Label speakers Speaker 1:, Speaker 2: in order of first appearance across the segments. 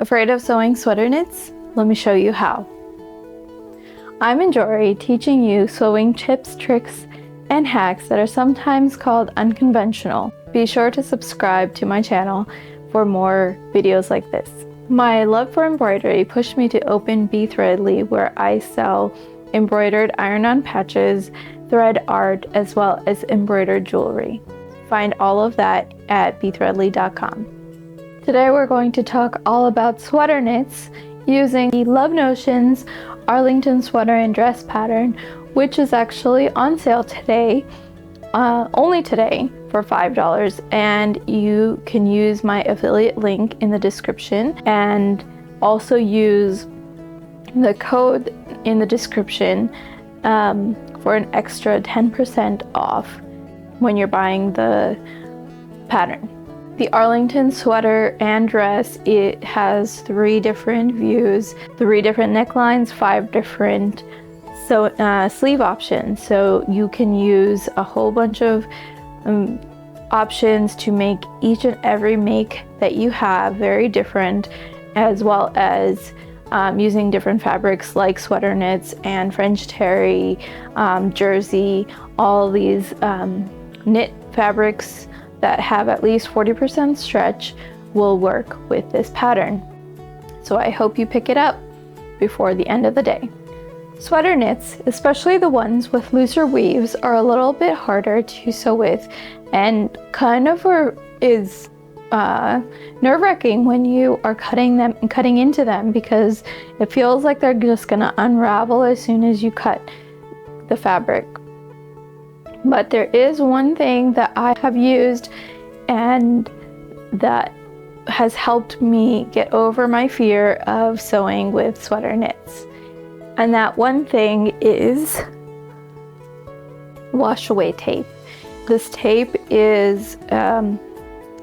Speaker 1: Afraid of sewing sweater knits? Let me show you how. I'm Anjori, teaching you sewing tips, tricks, and hacks that are sometimes called unconventional. Be sure to subscribe to my channel for more videos like this. My love for embroidery pushed me to open Threadly, where I sell embroidered iron-on patches, thread art, as well as embroidered jewelry. Find all of that at bthreadly.com. Today we're going to talk all about sweater knits using the Love Notions Arlington Sweater and Dress pattern, which is actually on sale today, only today, for $5, and you can use my affiliate link in the description and also use the code in the description for an extra 10% off when you're buying the pattern. The Arlington Sweater and Dress, it has 3 different views, 3 different necklines, 5 different sleeve options. So you can use a whole bunch of options to make each and every make that you have very different, as well as using different fabrics like sweater knits and French terry, jersey, all these knit fabrics that have at least 40% stretch will work with this pattern. So I hope you pick it up before the end of the day. Sweater knits, especially the ones with looser weaves, are a little bit harder to sew with and kind of is nerve-wracking when you are cutting into them, because it feels like they're just gonna unravel as soon as you cut the fabric. But there is one thing that I have used and that has helped me get over my fear of sewing with sweater knits. And that one thing is wash away tape. This tape is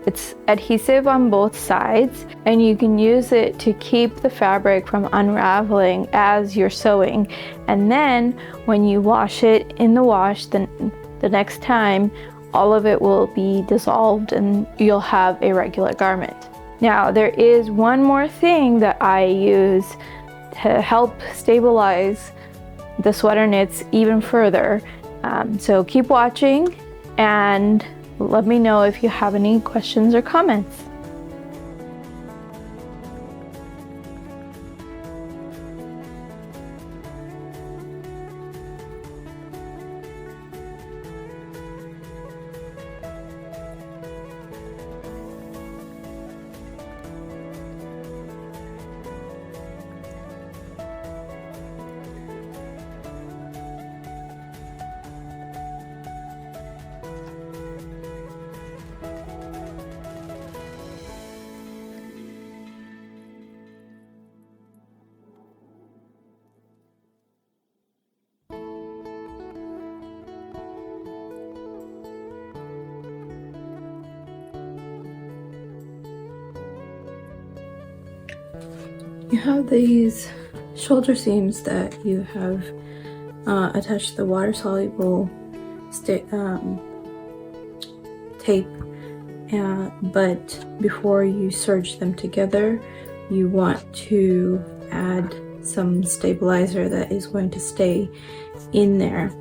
Speaker 1: it's adhesive on both sides, and you can use it to keep the fabric from unraveling as you're sewing. And then when you wash it in the wash, then the next time, all of it will be dissolved and you'll have a regular garment. Now, there is one more thing that I use to help stabilize the sweater knits even further. So keep watching and let me know if you have any questions or comments. You have these shoulder seams that you have attached the water-soluble tape, but before you serge them together, you want to add some stabilizer that is going to stay in there.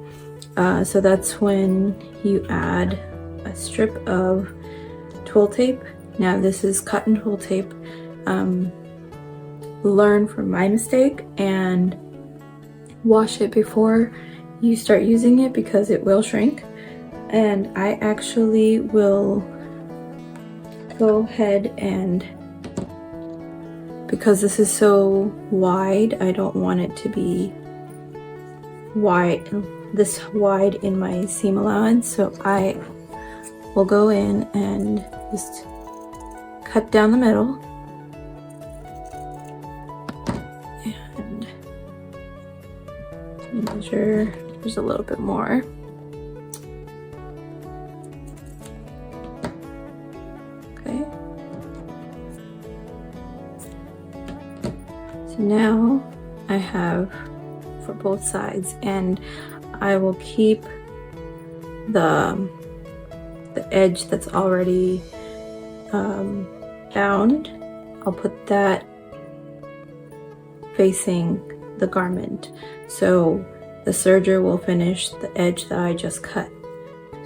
Speaker 1: So that's when you add a strip of twill tape. Now this is cotton twill tape. Learn from my mistake and wash it before you start using it, because it will shrink. And I actually will go ahead and, because this is so wide, I don't want it to be this wide in my seam allowance, so I will go in and just cut down the middle and measure. There's a little bit more. Okay. So now I have for both sides, and I will keep the edge that's already bound. I'll put that facing the garment. So the serger will finish the edge that I just cut.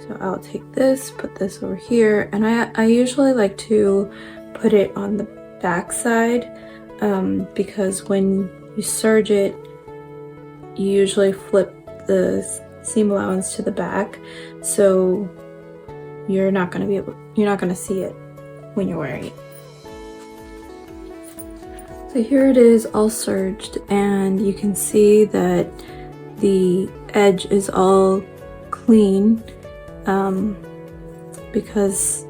Speaker 1: So I'll take this, put this over here, and I usually like to put it on the back side because when you serge it, you usually flip the seam allowance to the back, so you're not going to see it when you're wearing it. So here it is all serged, and you can see that the edge is all clean because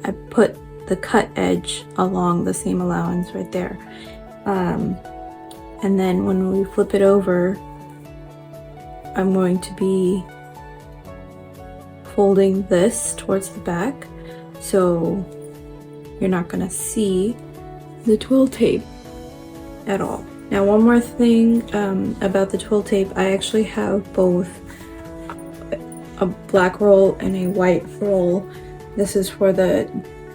Speaker 1: I put the cut edge along the seam allowance right there. And then when we flip it over, I'm going to be folding this towards the back, so you're not going to see the twill tape at all. Now, one more thing about the twill tape, I actually have both a black roll and a white roll. This is for the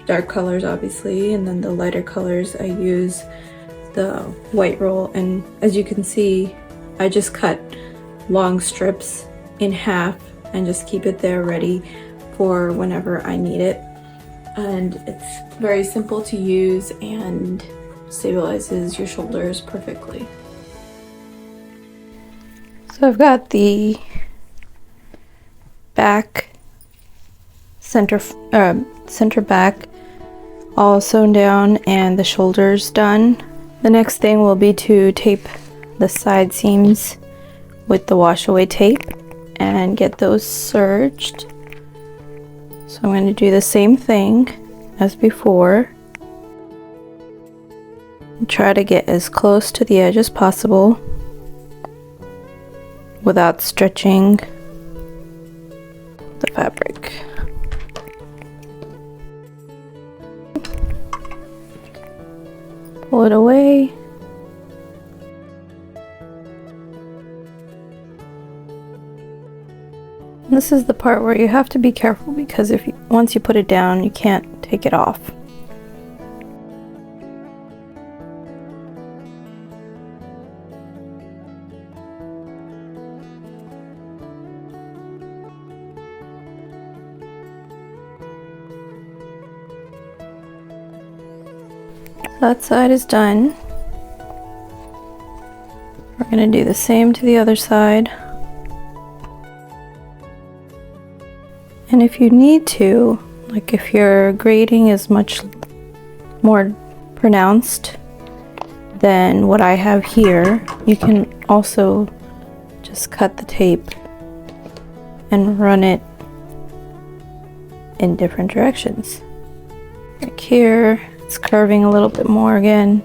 Speaker 1: dark colors, obviously, and then the lighter colors I use the white roll. And as you can see, I just cut long strips in half and just keep it there ready for whenever I need it. And it's very simple to use and stabilizes your shoulders perfectly. So I've got the back center back all sewn down and the shoulders done. The next thing will be to tape the side seams with the wash away tape and get those serged. So I'm going to do the same thing as before. Try to get as close to the edge as possible without stretching the fabric. Pull it away. This is the part where you have to be careful because once you put it down, you can't take it off. That side is done. We're going to do the same to the other side. And if you need to, like if your grading is much more pronounced than what I have here, you can also just cut the tape and run it in different directions. Like here, it's curving a little bit more again.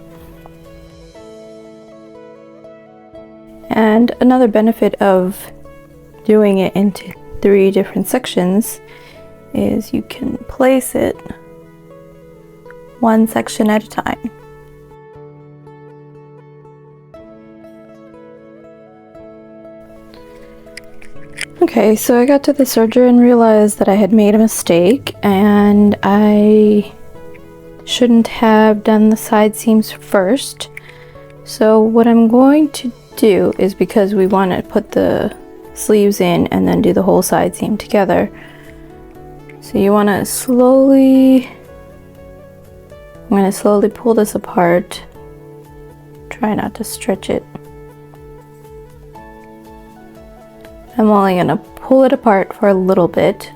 Speaker 1: And another benefit of doing it into 3 different sections is you can place it one section at a time. Okay, so I got to the serger and realized that I had made a mistake and I shouldn't have done the side seams first. So what I'm going to do is, because we want to put the sleeves in and then do the whole side seam together, so you want to I'm going to slowly pull this apart. Try not to stretch it. I'm only going to pull it apart for a little bit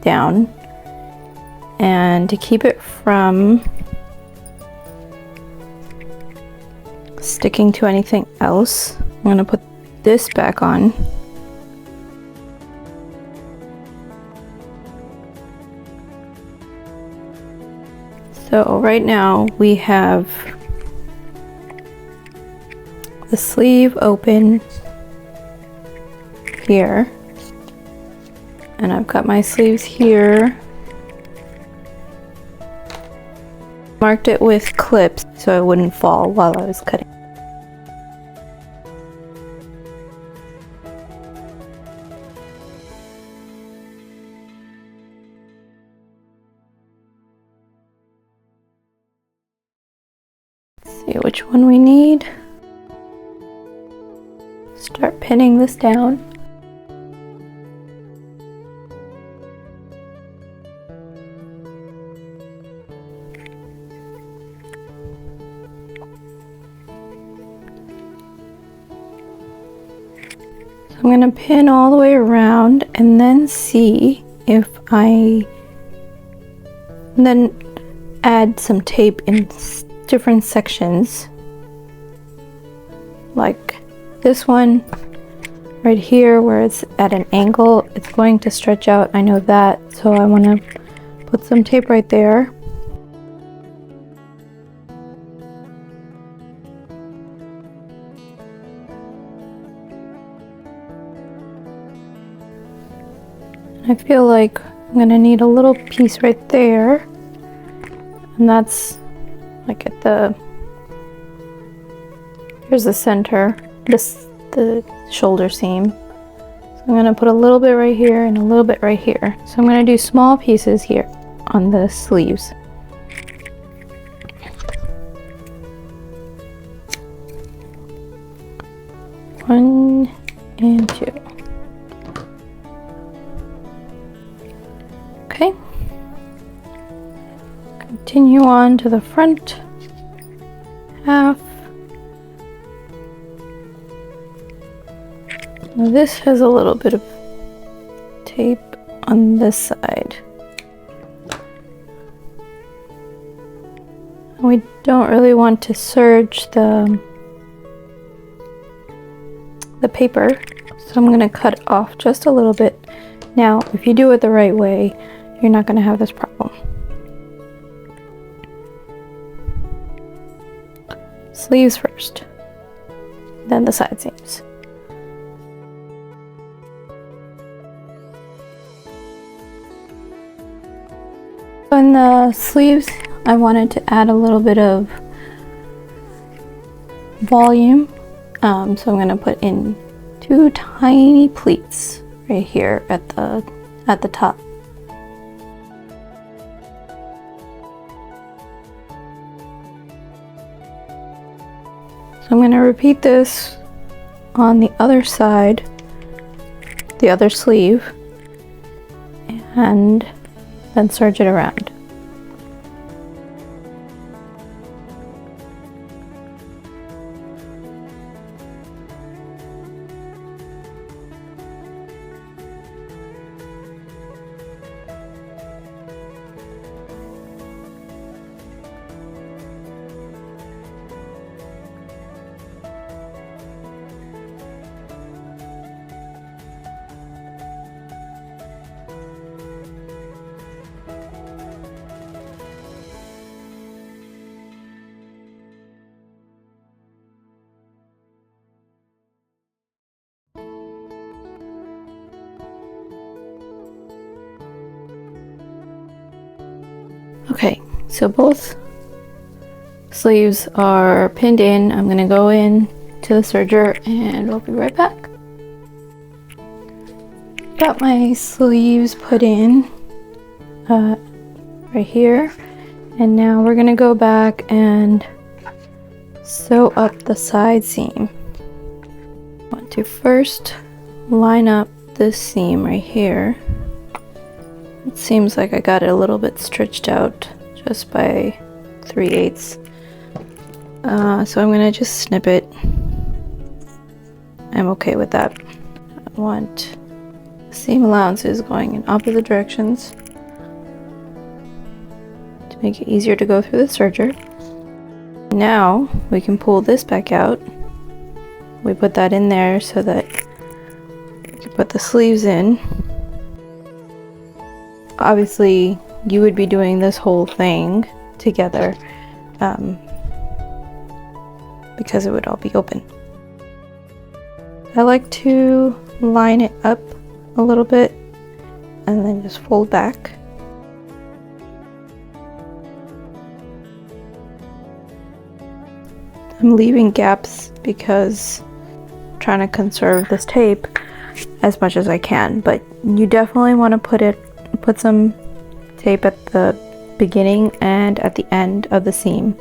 Speaker 1: down, and to keep it from sticking to anything else, I'm going to put this back on. So right now we have the sleeve open here, and I've got my sleeves here. Marked it with clips so it wouldn't fall while I was cutting. See which one we need. start pinning this down. So I'm going to pin all the way around and then see if then add some tape in different sections, like this one right here where it's at an angle. It's going to stretch out, I know that, so I want to put some tape right there. I feel like I'm going to need a little piece right there, and that's like at here's the center, the shoulder seam. So I'm going to put a little bit right here and a little bit right here. So I'm going to do small pieces here on the sleeves. One and two. Okay. Continue on to the front half. Now this has a little bit of tape on this side. We don't really want to serge the paper, so I'm going to cut off just a little bit. Now, if you do it the right way, you're not going to have this problem. Sleeves first, then the side seams. In the sleeves, I wanted to add a little bit of volume, so I'm going to put in 2 tiny pleats right here at the top. So I'm going to repeat this on the other side, the other sleeve, and then serge it around. Okay, so both sleeves are pinned in. I'm going to go in to the serger and we'll be right back. Got my sleeves put in right here, and now we're going to go back and sew up the side seam. I want to first line up this seam right here. It seems like I got it a little bit stretched out just by 3/8. So I'm gonna just snip it. I'm okay with that. I want seam allowances going in opposite directions to make it easier to go through the serger. Now we can pull this back out. We put that in there so that we can put the sleeves in. Obviously, you would be doing this whole thing together because it would all be open. I like to line it up a little bit and then just fold back. I'm leaving gaps because I'm trying to conserve this tape as much as I can, but you definitely want to put some tape at the beginning and at the end of the seam.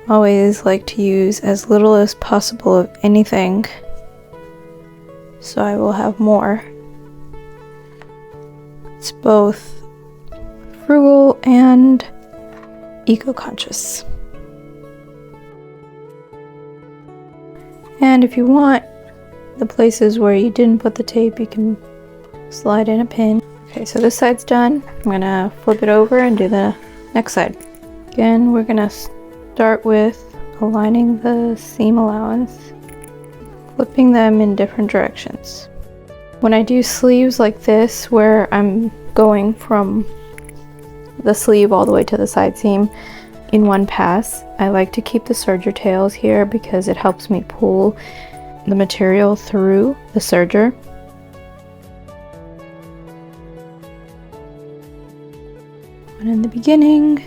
Speaker 1: always like to use as little as possible of anything, so I will have more. It's both frugal and eco-conscious. And if you want, the places where you didn't put the tape, you can slide in a pin. Okay, so this side's done. I'm gonna flip it over and do the next side. Again, we're gonna start with aligning the seam allowance, flipping them in different directions. When I do sleeves like this, where I'm going from the sleeve all the way to the side seam in one pass, I like to keep the serger tails here because it helps me pull the material through the serger. And in the beginning,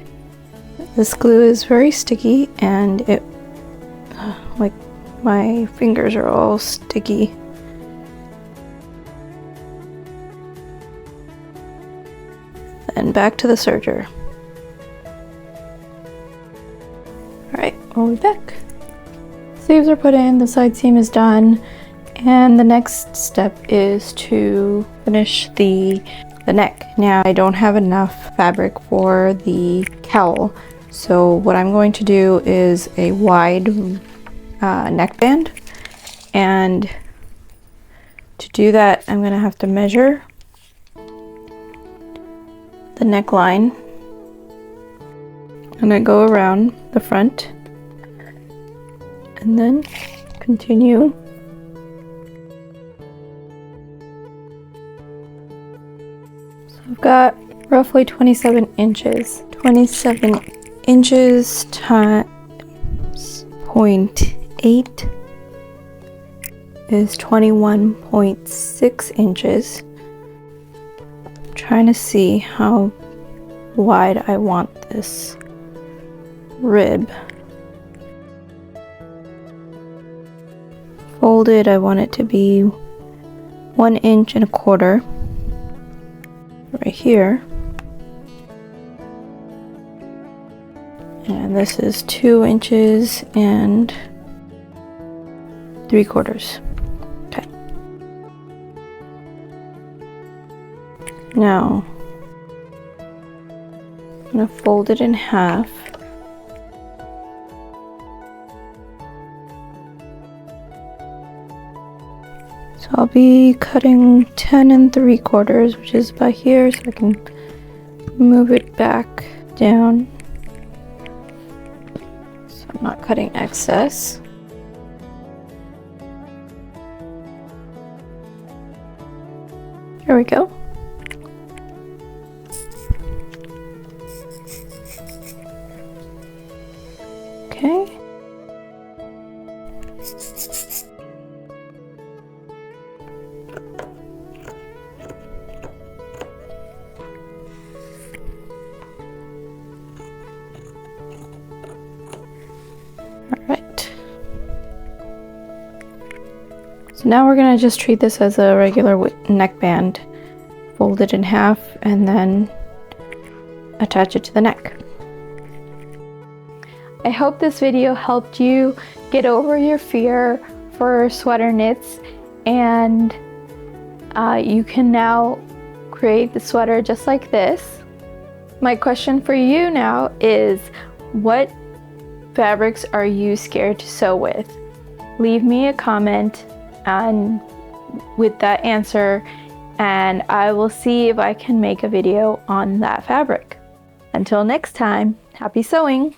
Speaker 1: this glue is very sticky and it, like my fingers are all sticky. Then back to the serger. Alright, we'll be back. Sleeves are put in, the side seam is done, and the next step is to finish the neck. Now I don't have enough fabric for the cowl, so what I'm going to do is a wide neckband, and to do that I'm going to have to measure the neckline and I go around the front and then continue so I've got roughly 27 inches. 27 inches times 0.8 is 21.6 inches. I'm trying to see how wide I want this rib. Folded, I want it to be 1.25 inches right here. And this is 2 inches and 3/4. Okay. Now, I'm gonna fold it in half. So I'll be cutting 10 3/4, which is about here, so I can move it back down. So I'm not cutting excess. Here we go. Okay. Alright. So now we're going to just treat this as a regular neckband. Fold it in half and then attach it to the neck. I hope this video helped you get over your fear for sweater knits, and you can now create the sweater just like this. My question for you now is, what fabrics are you scared to sew with? Leave me a comment with that answer, and I will see if I can make a video on that fabric. Until next time, happy sewing!